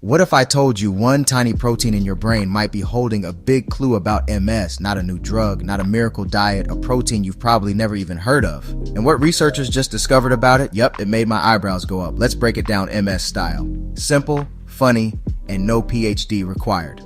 What if I told you one tiny protein in your brain might be holding a big clue about MS, not a new drug, not a miracle diet, a protein you've probably never even heard of? And what researchers just discovered about it? Yep, it made my eyebrows go up. Let's break it down MS style. Simple, funny, and no PhD required.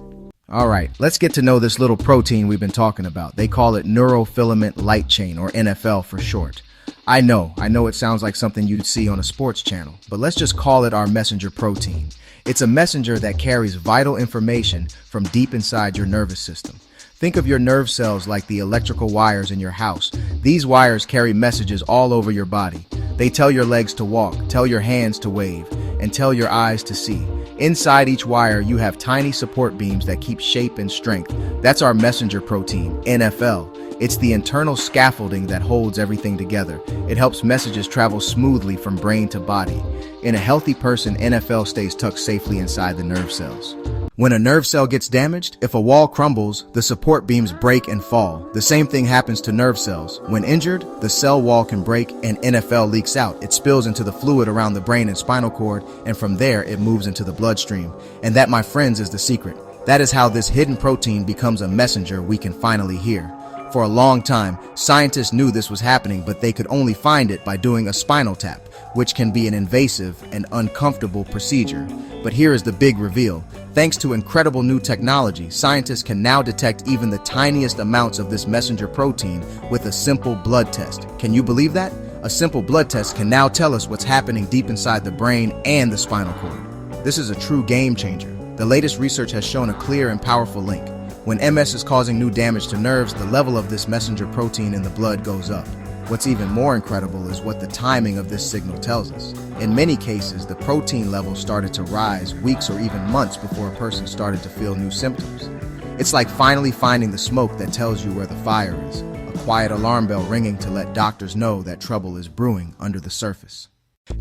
Alright, let's get to know this little protein we've been talking about. They call it neurofilament light chain, or NFL for short. I know it sounds like something you'd see on a sports channel, but let's just call it our messenger protein. It's a messenger that carries vital information from deep inside your nervous system. Think of your nerve cells like the electrical wires in your house. These wires carry messages all over your body. They tell your legs to walk, tell your hands to wave, and tell your eyes to see. Inside each wire, you have tiny support beams that keep shape and strength. That's our messenger protein, NFL. It's the internal scaffolding that holds everything together. It helps messages travel smoothly from brain to body. In a healthy person, NFL stays tucked safely inside the nerve cells. When a nerve cell gets damaged, if a wall crumbles, the support beams break and fall. The same thing happens to nerve cells. When injured, the cell wall can break and NFL leaks out. It spills into the fluid around the brain and spinal cord, and from there, it moves into the bloodstream. And that, my friends, is the secret. That is how this hidden protein becomes a messenger we can finally hear. For a long time, scientists knew this was happening, but they could only find it by doing a spinal tap, which can be an invasive and uncomfortable procedure. But here is the big reveal. Thanks to incredible new technology, scientists can now detect even the tiniest amounts of this messenger protein with a simple blood test. Can you believe that? A simple blood test can now tell us what's happening deep inside the brain and the spinal cord. This is a true game changer. The latest research has shown a clear and powerful link. When MS is causing new damage to nerves, the level of this messenger protein in the blood goes up. What's even more incredible is what the timing of this signal tells us. In many cases, the protein level started to rise weeks or even months before a person started to feel new symptoms. It's like finally finding the smoke that tells you where the fire is, a quiet alarm bell ringing to let doctors know that trouble is brewing under the surface.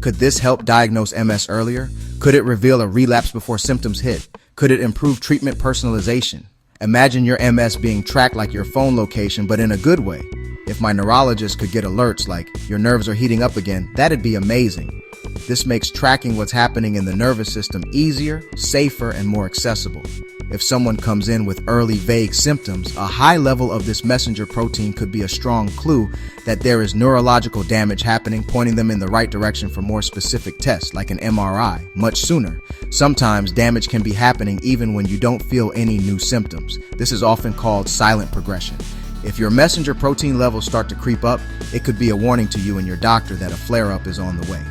Could this help diagnose MS earlier? Could it reveal a relapse before symptoms hit? Could it improve treatment personalization? Imagine your MS being tracked like your phone location, but in a good way. If my neurologist could get alerts like, your nerves are heating up again, that'd be amazing. This makes tracking what's happening in the nervous system easier, safer, and more accessible. If someone comes in with early vague symptoms, a high level of this messenger protein could be a strong clue that there is neurological damage happening, pointing them in the right direction for more specific tests, like an MRI, much sooner. Sometimes damage can be happening even when you don't feel any new symptoms. This is often called silent progression. If your messenger protein levels start to creep up, it could be a warning to you and your doctor that a flare-up is on the way,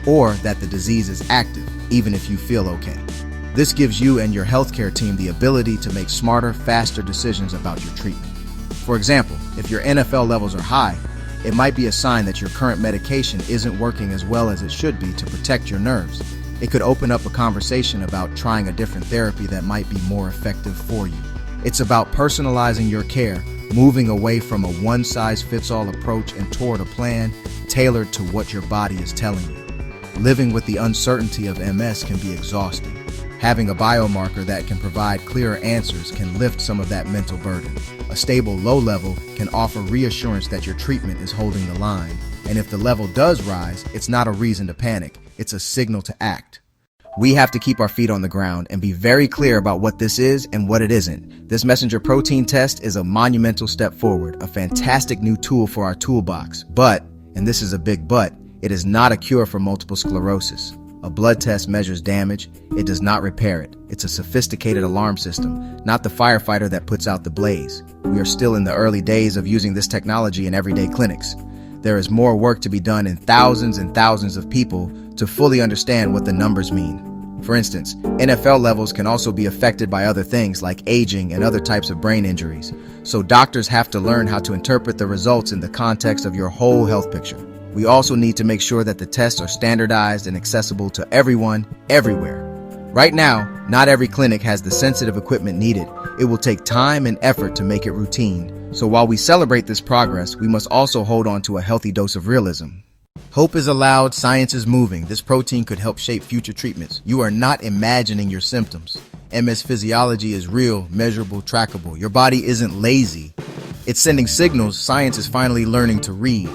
or that the disease is active, even if you feel okay. This gives you and your healthcare team the ability to make smarter, faster decisions about your treatment. For example, if your NFL levels are high, it might be a sign that your current medication isn't working as well as it should be to protect your nerves. It could open up a conversation about trying a different therapy that might be more effective for you. It's about personalizing your care, moving away from a one-size-fits-all approach and toward a plan tailored to what your body is telling you. Living with the uncertainty of MS can be exhausting. Having a biomarker that can provide clearer answers can lift some of that mental burden. A stable low level can offer reassurance that your treatment is holding the line. And if the level does rise, it's not a reason to panic. It's a signal to act. We have to keep our feet on the ground and be very clear about what this is and what it isn't. This messenger protein test is a monumental step forward, a fantastic new tool for our toolbox. But, and this is a big but, it is not a cure for multiple sclerosis. A blood test measures damage. It does not repair it. It's a sophisticated alarm system, not the firefighter that puts out the blaze. We are still in the early days of using this technology in everyday clinics. There is more work to be done in thousands and thousands of people to fully understand what the numbers mean. For instance, NFL levels can also be affected by other things like aging and other types of brain injuries. So doctors have to learn how to interpret the results in the context of your whole health picture. We also need to make sure that the tests are standardized and accessible to everyone, everywhere. Right now, not every clinic has the sensitive equipment needed. It will take time and effort to make it routine. So while we celebrate this progress, we must also hold on to a healthy dose of realism. Hope is allowed, science is moving. This protein could help shape future treatments. You are not imagining your symptoms. MS physiology is real, measurable, trackable. Your body isn't lazy. It's sending signals science is finally learning to read.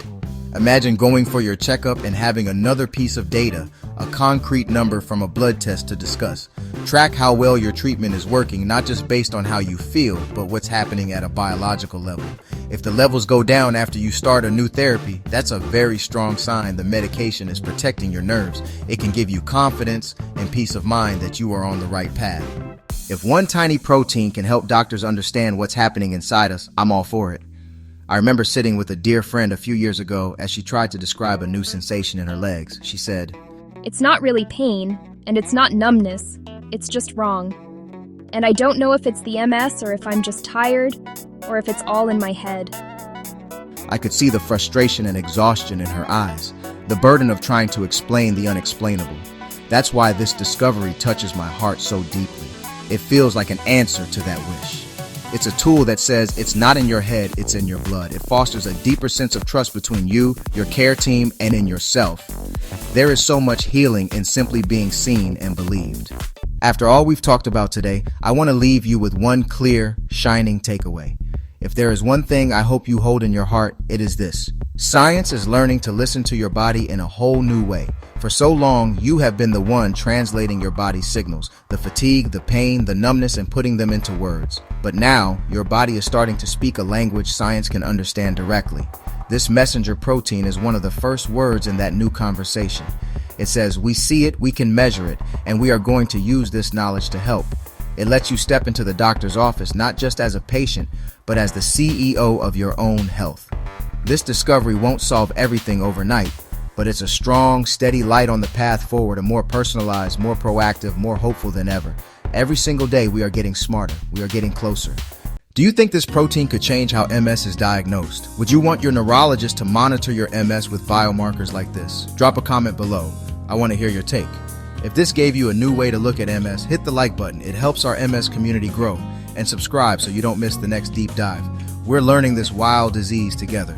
Imagine going for your checkup and having another piece of data, a concrete number from a blood test to discuss. Track how well your treatment is working, not just based on how you feel, but what's happening at a biological level. If the levels go down after you start a new therapy, that's a very strong sign the medication is protecting your nerves. It can give you confidence and peace of mind that you are on the right path. If one tiny protein can help doctors understand what's happening inside us, I'm all for it. I remember sitting with a dear friend a few years ago as she tried to describe a new sensation in her legs. She said, "It's not really pain, and it's not numbness. It's just wrong. And I don't know if it's the MS or if I'm just tired or if it's all in my head." I could see the frustration and exhaustion in her eyes, the burden of trying to explain the unexplainable. That's why this discovery touches my heart so deeply. It feels like an answer to that wish. It's a tool that says it's not in your head, it's in your blood. It fosters a deeper sense of trust between you, your care team, and in yourself. There is so much healing in simply being seen and believed. After all we've talked about today, I want to leave you with one clear, shining takeaway. If there is one thing I hope you hold in your heart, it is this. Science is learning to listen to your body in a whole new way. For so long, you have been the one translating your body's signals, the fatigue, the pain, the numbness, and putting them into words. But now, your body is starting to speak a language science can understand directly. This messenger protein is one of the first words in that new conversation. It says, we see it, we can measure it, and we are going to use this knowledge to help. It lets you step into the doctor's office, not just as a patient, but as the CEO of your own health. This discovery won't solve everything overnight, but it's a strong, steady light on the path forward, a more personalized, more proactive, more hopeful than ever. Every single day we are getting smarter, we are getting closer. Do you think this protein could change how MS is diagnosed? Would you want your neurologist to monitor your MS with biomarkers like this? Drop a comment below. I want to hear your take. If this gave you a new way to look at MS, hit the like button. It helps our MS community grow. And subscribe so you don't miss the next deep dive. We're learning this wild disease together.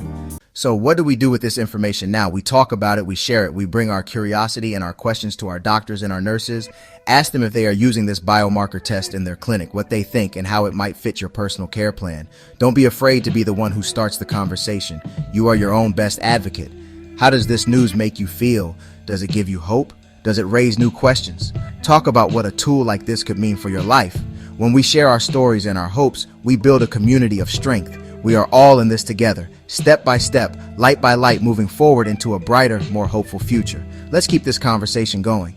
So what do we do with this information now? We talk about it, we share it, we bring our curiosity and our questions to our doctors and our nurses, ask them if they are using this biomarker test in their clinic, what they think and how it might fit your personal care plan. Don't be afraid to be the one who starts the conversation. You are your own best advocate. How does this news make you feel? Does it give you hope? Does it raise new questions? Talk about what a tool like this could mean for your life. When we share our stories and our hopes, we build a community of strength. We are all in this together, step by step, light by light, moving forward into a brighter, more hopeful future. Let's keep this conversation going.